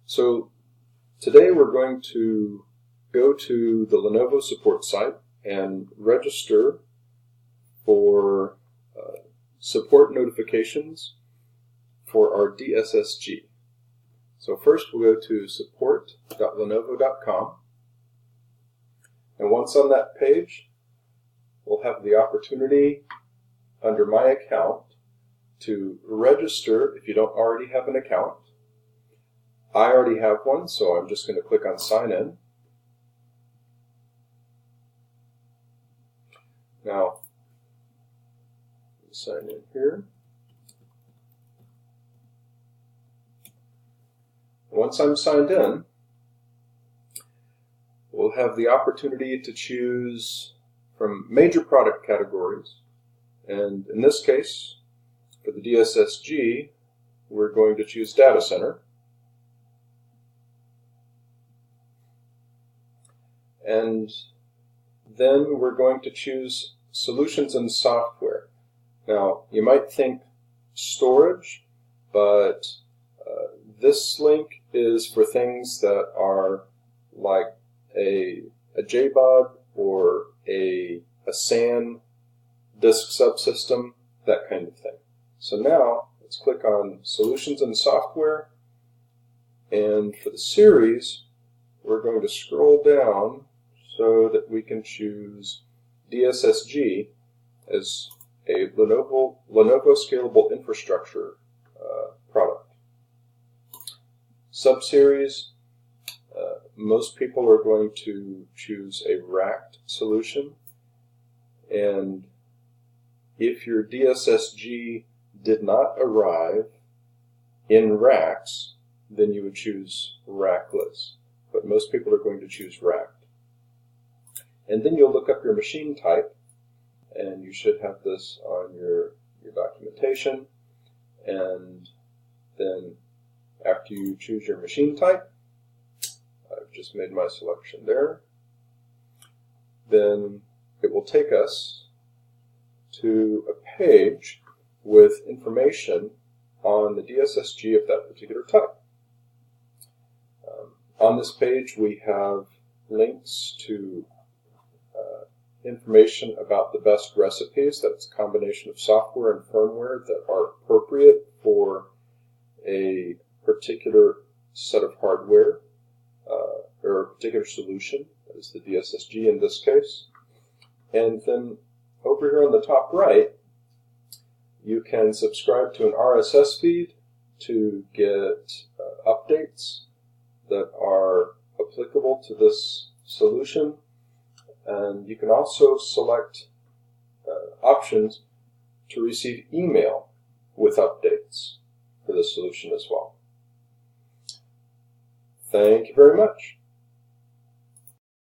So today we're going to go to the Lenovo Support site and register for support notifications for our DSS-G. So first we'll go to support.lenovo.com, and once on that page we'll have the opportunity under My Account to register if you don't already have an account. I already have one, so I'm just going to click on Sign In. Now, sign in here. Once I'm signed in, we'll have the opportunity to choose from major product categories. And in this case, for the DSS-G, we're going to choose Data Center. And then we're going to choose Solutions and Software. Now, you might think storage, but this link is for things that are like a JBOD or a SAN disk subsystem, that kind of thing. So now, let's click on Solutions and Software, and for the series, we're going to scroll down so that we can choose DSS-G as a Lenovo Scalable Infrastructure product. Subseries, most people are going to choose a racked solution, and if your DSS-G did not arrive in racks, then you would choose rackless, but most people are going to choose racked. And then you'll look up your machine type, and you should have this on your documentation. And then after you choose your machine type, I've just made my selection there, then it will take us to a page with information on the DSS-G of that particular type. On this page we have links to information about the best recipes. That's a combination of software and firmware that are appropriate for a particular set of hardware or a particular solution, that is the DSS-G in this case. And then over here on the top right, you can subscribe to an RSS feed to get updates that are applicable to this solution. And you can also select options to receive email with updates for this solution as well. Thank you very much.